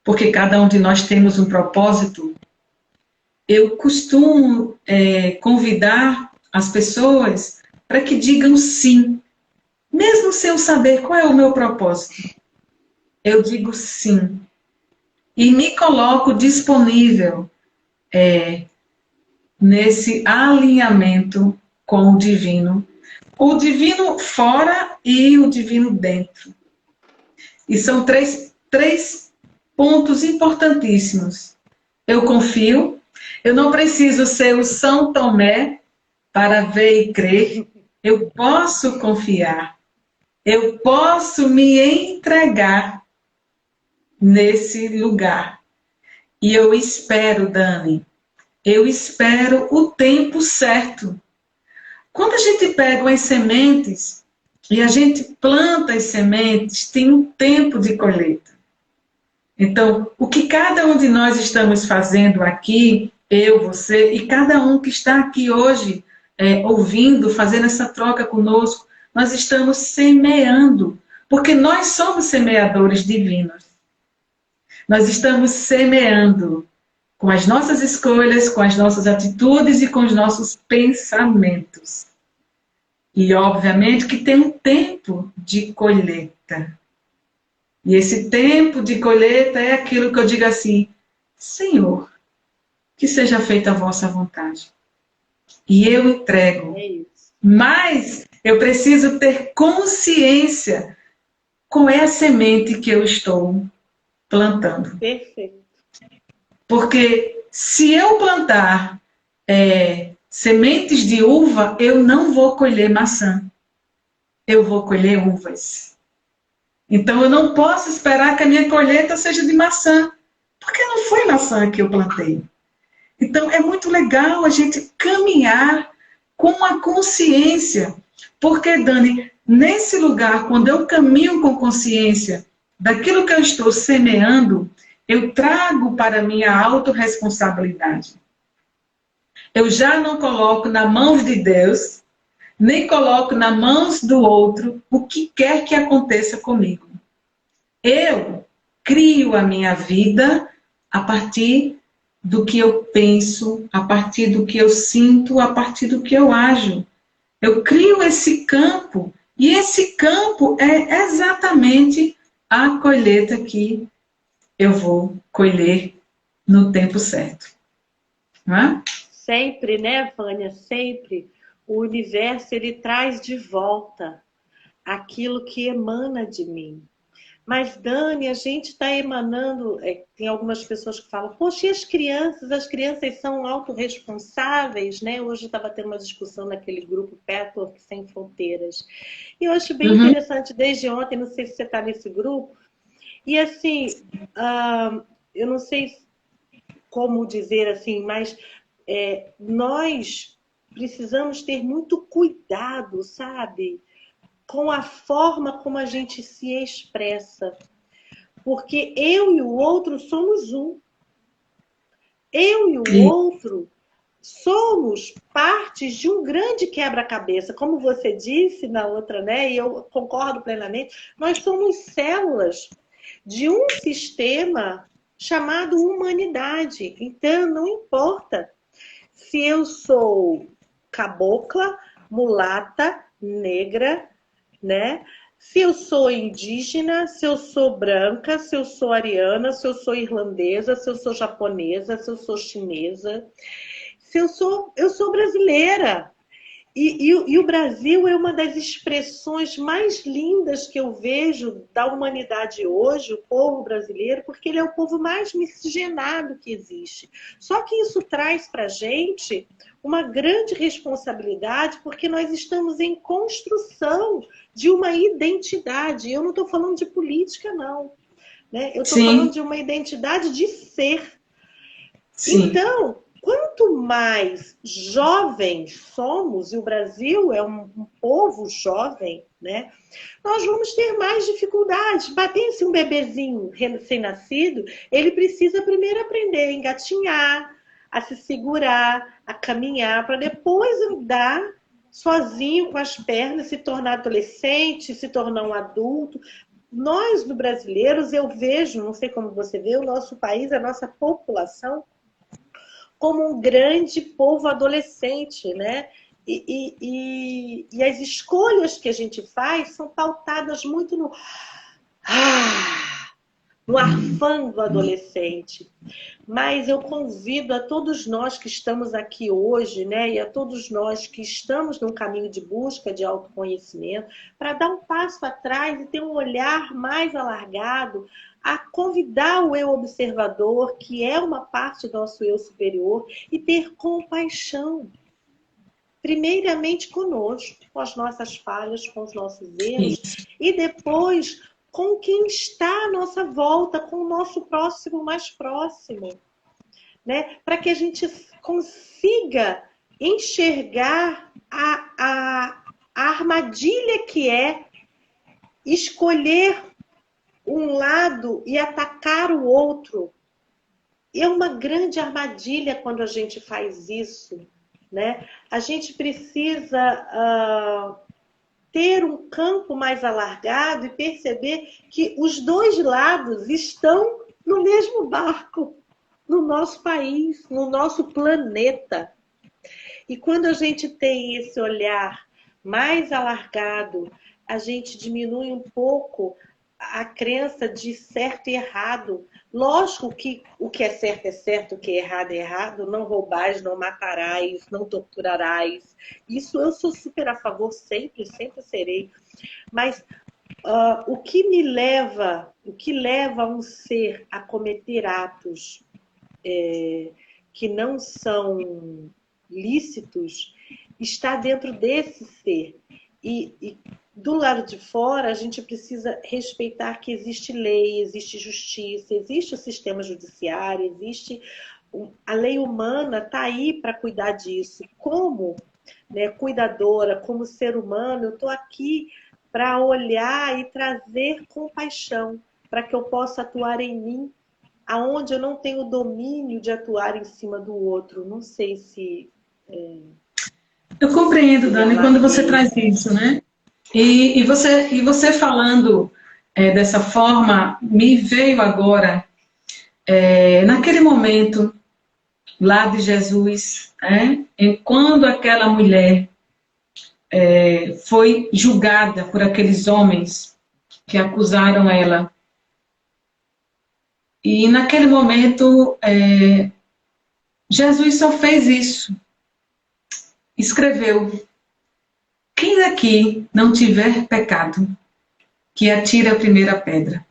porque cada um de nós temos um propósito, eu costumo convidar as pessoas para que digam sim, mesmo sem eu saber qual é o meu propósito. Eu digo sim. E me coloco disponível nesse alinhamento com o divino fora e o divino dentro. E são três pontos importantíssimos. Eu confio. Eu não preciso ser o São Tomé para ver e crer. Eu posso confiar. Eu posso me entregar nesse lugar. E eu espero, Dani, eu espero o tempo certo. Quando a gente pega as sementes e a gente planta as sementes, tem um tempo de colheita. Então, o que cada um de nós estamos fazendo aqui, eu, você e cada um que está aqui hoje, ouvindo, fazendo essa troca conosco, nós estamos semeando, porque nós somos semeadores divinos. Nós estamos semeando com as nossas escolhas, com as nossas atitudes e com os nossos pensamentos. E, obviamente, que tem um tempo de colheita. E esse tempo de colheita é aquilo que eu digo assim: Senhor, que seja feita a vossa vontade. E eu entrego. É isso. Mas eu preciso ter consciência qual é a semente que eu estou plantando. Perfeito. Porque se eu plantar sementes de uva, eu não vou colher maçã. Eu vou colher uvas. Então eu não posso esperar que a minha colheita seja de maçã, porque não foi maçã que eu plantei. Então é muito legal a gente caminhar com a consciência. Porque, Dani, nesse lugar, quando eu caminho com consciência daquilo que eu estou semeando, eu trago para a minha autorresponsabilidade. Eu já não coloco na mão de Deus, nem coloco nas mãos do outro o que quer que aconteça comigo. Eu crio a minha vida a partir do que eu penso, a partir do que eu sinto, a partir do que eu ajo. Eu crio esse campo, e esse campo é exatamente a colheita que eu vou colher no tempo certo. Não é? Sempre, né, Vânia? Sempre. O universo, ele traz de volta aquilo que emana de mim. Mas, Dani, a gente está emanando. Tem algumas pessoas que falam, poxa, e as crianças? As crianças são autorresponsáveis, né? Hoje eu estava tendo uma discussão naquele grupo Petwork Sem Fronteiras. E eu acho bem interessante, desde ontem, não sei se você está nesse grupo. E assim, eu não sei como dizer assim, mas nós precisamos ter muito cuidado, sabe? Com a forma como a gente se expressa. Porque eu e o outro somos um. Eu e o outro somos partes de um grande quebra-cabeça. Como você disse na outra, né? E eu concordo plenamente, nós somos células de um sistema chamado humanidade. Então, não importa se eu sou cabocla, mulata, negra, né? Se eu sou indígena, se eu sou branca, se eu sou ariana, se eu sou irlandesa, se eu sou japonesa, se eu sou chinesa, se eu sou brasileira. E o Brasil é uma das expressões mais lindas que eu vejo da humanidade hoje, o povo brasileiro, porque ele é o povo mais miscigenado que existe. Só que isso traz para a gente uma grande responsabilidade, porque nós estamos em construção de uma identidade. Eu não estou falando de política, não. Né? Eu estou falando de uma identidade de ser. Sim. Então, quanto mais jovens somos, e o Brasil é um povo jovem, né? Nós vamos ter mais dificuldades. Bater-se um bebezinho recém-nascido, ele precisa primeiro aprender a engatinhar, a se segurar, a caminhar, para depois andar sozinho com as pernas, se tornar adolescente, se tornar um adulto. Nós, do brasileiros, eu vejo, não sei como você vê, o nosso país, a nossa população, como um grande povo adolescente, né? E as escolhas que a gente faz são pautadas muito no arfando do adolescente. Mas eu convido a todos nós que estamos aqui hoje, né, e a todos nós que estamos num caminho de busca de autoconhecimento, para dar um passo atrás e ter um olhar mais alargado, a convidar o eu observador, que é uma parte do nosso eu superior, e ter compaixão. Primeiramente conosco, com as nossas falhas, com os nossos erros, e depois com quem está à nossa volta, com o nosso próximo mais próximo. Né? Para que a gente consiga enxergar a armadilha que é escolher um lado e atacar o outro. É uma grande armadilha quando a gente faz isso, né? A gente precisa ter um campo mais alargado e perceber que os dois lados estão no mesmo barco, no nosso país, no nosso planeta. E quando a gente tem esse olhar mais alargado, a gente diminui um pouco a crença de certo e errado. Lógico que o que é certo, o que é errado, não roubais, não matarás, não torturarás. Isso eu sou super a favor, sempre serei. Mas o que leva um ser a cometer atos que não são lícitos, está dentro desse ser. E do lado de fora, a gente precisa respeitar que existe lei, existe justiça, existe o sistema judiciário, existe a lei humana, está aí para cuidar disso. Como, né, cuidadora, como ser humano, eu estou aqui para olhar e trazer compaixão, para que eu possa atuar em mim, aonde eu não tenho domínio de atuar em cima do outro. Não sei se... Eu compreendo, Dani, quando você traz isso, né? E você falando dessa forma, me veio agora, naquele momento lá de Jesus, quando aquela mulher foi julgada por aqueles homens que acusaram ela. E naquele momento, Jesus só fez isso. Escreveu: quem daqui não tiver pecado, que atire a primeira pedra.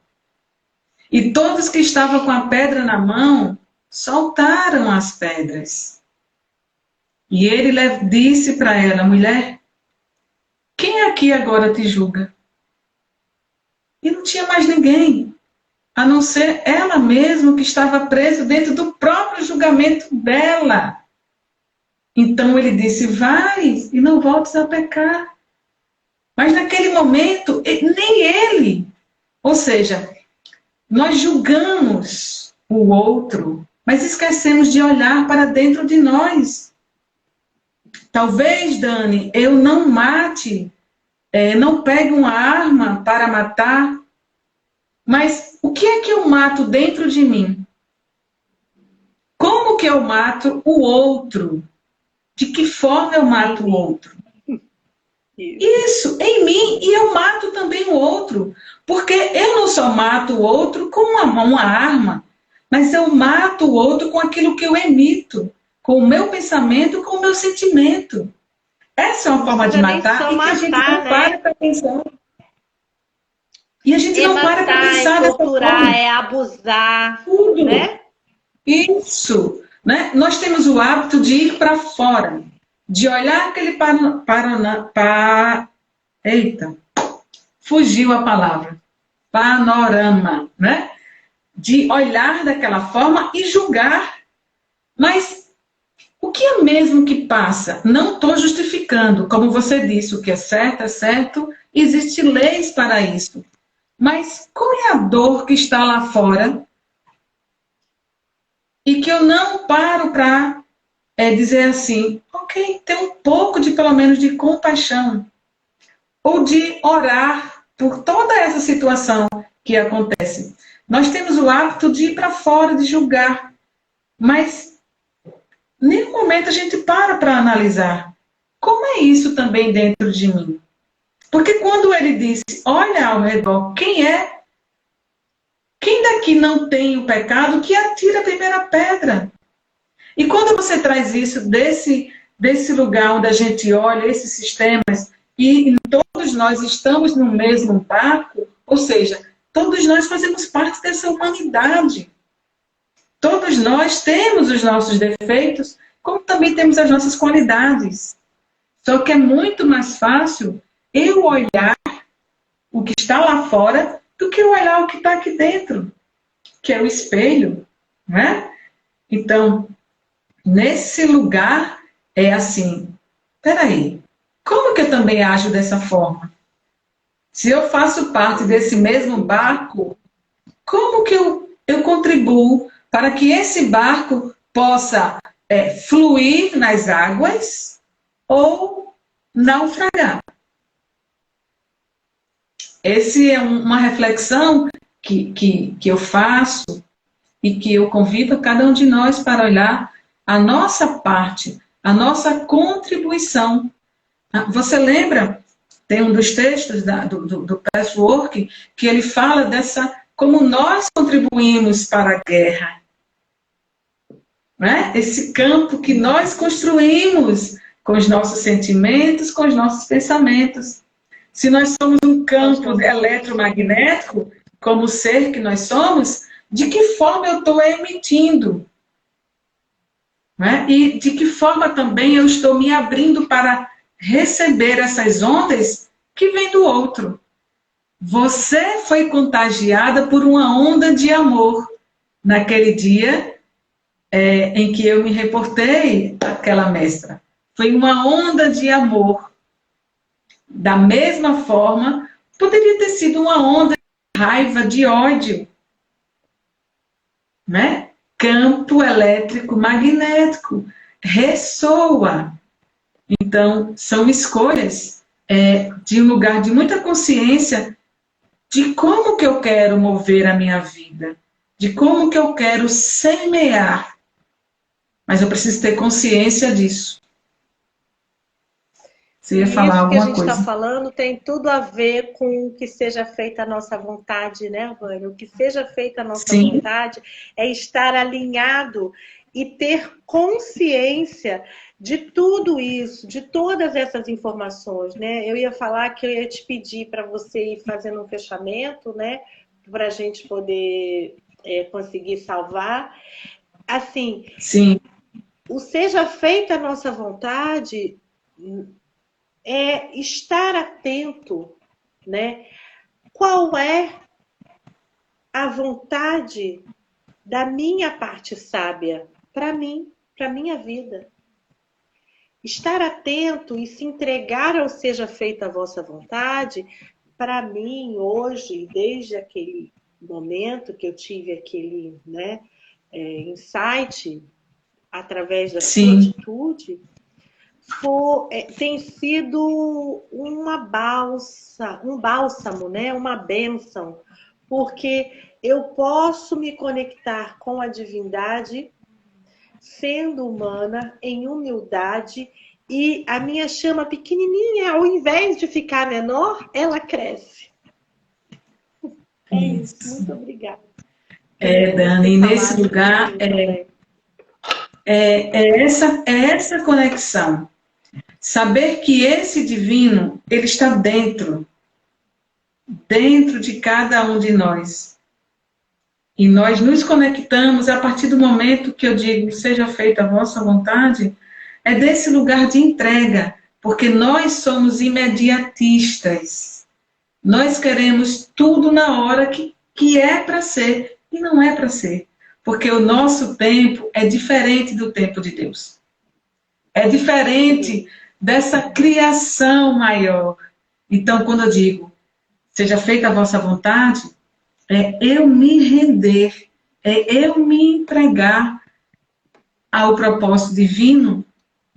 E todos que estavam com a pedra na mão, soltaram as pedras. E ele disse para ela: mulher, quem aqui agora te julga? E não tinha mais ninguém, a não ser ela mesma que estava presa dentro do próprio julgamento dela. Então ele disse: vai e não voltes a pecar. Mas naquele momento, nem ele. Ou seja, nós julgamos o outro, mas esquecemos de olhar para dentro de nós. Talvez, Dani, eu não mate, não pegue uma arma para matar, mas o que é que eu mato dentro de mim? Como que eu mato o outro? De que forma eu mato o outro? Isso, em mim, e eu mato também o outro. Porque eu não só mato o outro com uma arma, mas eu mato o outro com aquilo que eu emito, com o meu pensamento, com o meu sentimento. Essa é uma forma de matar e que a gente não para para pensar. E a gente não para para pensar dessa forma. Abusar. Tudo. Né? Isso. Né? Nós temos o hábito de ir para fora, de olhar aquele eita, fugiu a palavra. Panorama, né? De olhar daquela forma e julgar. Mas o que é mesmo que passa? Não estou justificando, como você disse, o que é certo, existem leis para isso. Mas qual é a dor que está lá fora e que eu não paro para dizer assim, ok, tem um pouco de, pelo menos, de compaixão, ou de orar por toda essa situação que acontece. Nós temos o hábito de ir para fora, de julgar, mas em nenhum momento a gente para analisar como é isso também dentro de mim. Porque quando ele disse, olha ao redor, quem daqui não tem o pecado, que atira a primeira pedra. E quando você traz isso desse lugar onde a gente olha esses sistemas e todos nós estamos no mesmo barco, ou seja, todos nós fazemos parte dessa humanidade. Todos nós temos os nossos defeitos, como também temos as nossas qualidades. Só que é muito mais fácil eu olhar o que está lá fora do que eu olhar o que está aqui dentro, que é o espelho, né? Então, nesse lugar, é assim, peraí, como que eu também ajo dessa forma? Se eu faço parte desse mesmo barco, como que eu contribuo para que esse barco possa fluir nas águas ou naufragar? Essa é uma reflexão que eu faço e que eu convido cada um de nós para olhar a nossa parte, a nossa contribuição. Você lembra, tem um dos textos do Patchwork, que ele fala como nós contribuímos para a guerra. Né? Esse campo que nós construímos com os nossos sentimentos, com os nossos pensamentos. Se nós somos um campo eletromagnético, como ser que nós somos, de que forma eu estou emitindo? Né? E de que forma também eu estou me abrindo para receber essas ondas que vêm do outro? Você foi contagiada por uma onda de amor naquele dia em que eu me reportei àquela mestra. Foi uma onda de amor. Da mesma forma, poderia ter sido uma onda de raiva, de ódio. Né? Campo elétrico magnético. Ressoa. Então, são escolhas de um lugar de muita consciência de como que eu quero mover a minha vida, de como que eu quero semear. Mas eu preciso ter consciência disso. Você ia falar alguma coisa? Isso que a gente está falando tem tudo a ver com o que seja feita a nossa vontade, né, Vânia? O que seja feita a nossa vontade é estar alinhado e ter consciência de tudo isso, de todas essas informações, né? Eu ia falar que eu ia te pedir para você ir fazendo um fechamento, né? Para a gente poder conseguir salvar. Assim, sim. O seja feita a nossa vontade é estar atento, né? Qual é a vontade da minha parte sábia para mim, para minha vida? Estar atento e se entregar ao seja feita a vossa vontade, para mim, hoje, desde aquele momento que eu tive aquele insight, através da sua atitude, tem sido um bálsamo, né? Uma bênção, porque eu posso me conectar com a divindade, sendo humana, em humildade, e a minha chama pequenininha, ao invés de ficar menor, ela cresce. É isso. Muito obrigada. Dani, nesse lugar essa conexão. Saber que esse divino, ele está dentro de cada um de nós. E nós nos conectamos a partir do momento que eu digo, seja feita a vossa vontade, é desse lugar de entrega, porque nós somos imediatistas. Nós queremos tudo na hora que é para ser e não é para ser. Porque o nosso tempo é diferente do tempo de Deus. É diferente dessa criação maior. Então, quando eu digo, seja feita a vossa vontade, é eu me render, é eu me entregar ao propósito divino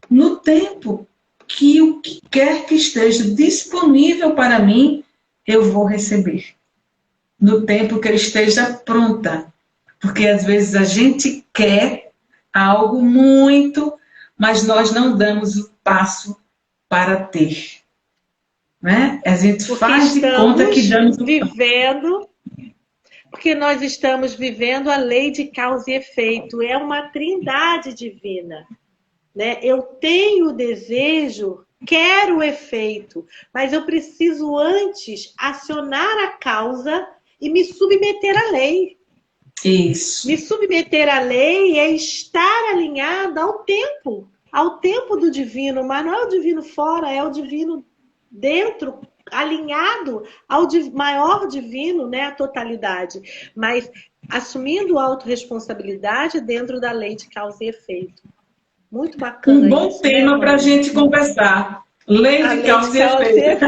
no tempo que o que quer que esteja disponível para mim, eu vou receber. No tempo que ele esteja pronta. Porque às vezes a gente quer algo muito, mas nós não damos o passo para ter. Né? A gente faz de conta que damos o passo. Porque nós estamos vivendo a lei de causa e efeito. É uma trindade divina. Né? Eu tenho o desejo, quero o efeito, mas eu preciso antes acionar a causa e me submeter à lei. Isso. Me submeter à lei é estar alinhada ao tempo do divino, mas não é o divino fora, é o divino dentro, alinhado ao maior divino, né, a totalidade, mas assumindo autorresponsabilidade dentro da lei de causa e efeito. Muito bacana. Um bom tema para a gente conversar. Lei de causa e efeito.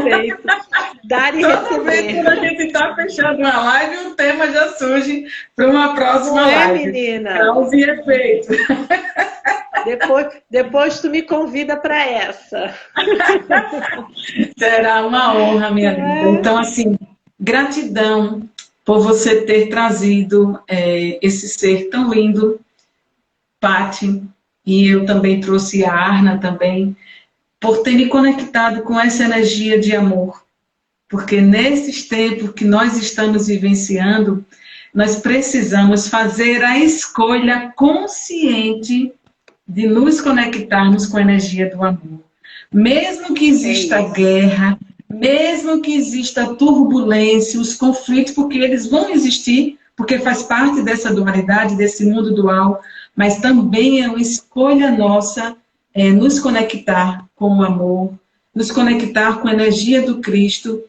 Dar e Toda vez que receber. a gente está fechando uma live, o tema já surge para uma próxima Não é, live. menina? Causa e efeito. Depois tu me convida para essa. Será uma honra, minha Não linda. é? Então, assim, gratidão por você ter trazido esse ser tão lindo, Pati, e eu também trouxe a Arna também, por ter me conectado com essa energia de amor. Porque nesses tempos que nós estamos vivenciando, nós precisamos fazer a escolha consciente de nos conectarmos com a energia do amor. Mesmo que exista guerra, mesmo que exista turbulência, os conflitos, porque eles vão existir, porque faz parte dessa dualidade, desse mundo dual, mas também é uma escolha nossa nos conectar com o amor, nos conectar com a energia do Cristo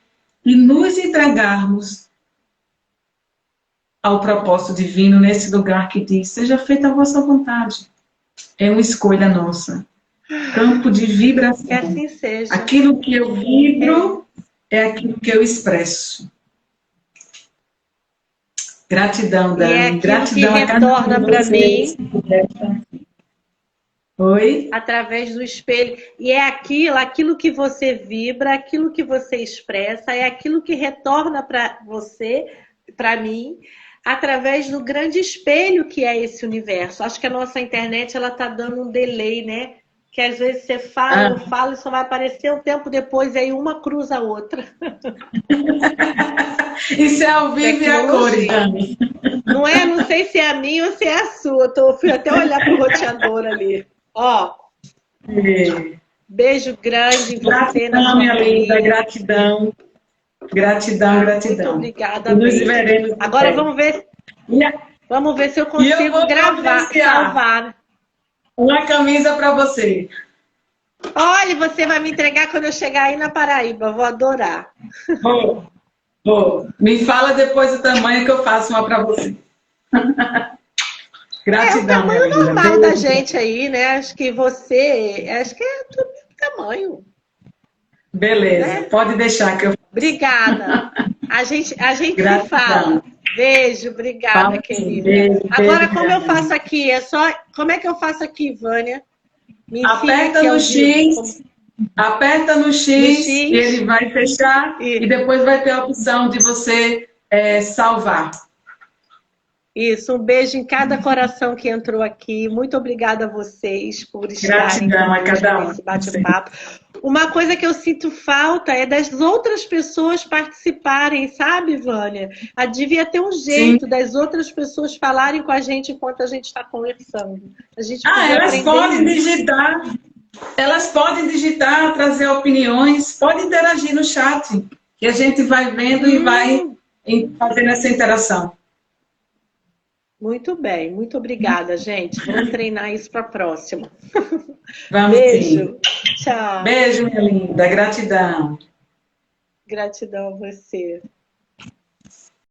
e nos entregarmos ao propósito divino nesse lugar que diz, seja feita a vossa vontade. É uma escolha nossa. Campo de vibração. Que assim seja. Aquilo que eu vibro é aquilo que eu expresso. Gratidão, Dani. E é aquilo gratidão que retorna para mim. Oi? Através do espelho. E é aquilo que você vibra, aquilo que você expressa, é aquilo que retorna para você, para mim, através do grande espelho que é esse universo. Acho que a nossa internet ela tá dando um delay, né? Que às vezes você fala, eu falo, e só vai aparecer um tempo depois, e aí uma cruza a outra. Isso é ao vivo e a cores, Dani. Não é? Não sei se é a minha ou se é a sua. Fui até olhar pro roteador ali. Ó. Beijo grande em você. Gratidão, minha linda. Gratidão. Gratidão, gratidão. Muito obrigada. E nos veremos. Agora vamos ver se eu consigo gravar, salvar. Uma camisa para você. Olha, você vai me entregar quando eu chegar aí na Paraíba. Vou adorar. Vou. Me fala depois o tamanho que eu faço uma para você. Gratidão. É o tamanho normal da gente aí, né? Acho que é tudo tamanho. Beleza, né? Pode deixar que eu... Obrigada. A gente se fala. Beijo, obrigada, querida. Beijo, agora, como eu faço aqui? Como é que eu faço aqui, Vânia? Aperta no X, aperta no X e ele vai fechar e depois vai ter a opção de você salvar. Isso, um beijo em cada coração que entrou aqui. Muito obrigada a vocês por estarem nesse bate-papo. Uma coisa que eu sinto falta é das outras pessoas participarem, sabe, Vânia? Devia ter um jeito das outras pessoas falarem com a gente enquanto a gente está conversando. Elas podem digitar. Elas podem digitar, trazer opiniões, pode interagir no chat, que a gente vai vendo e vai fazendo essa interação. Muito bem, muito obrigada, gente. Vamos treinar isso para a próxima. Vamos. Beijo. Sim. Tchau. Beijo, minha linda. Gratidão. Gratidão a você.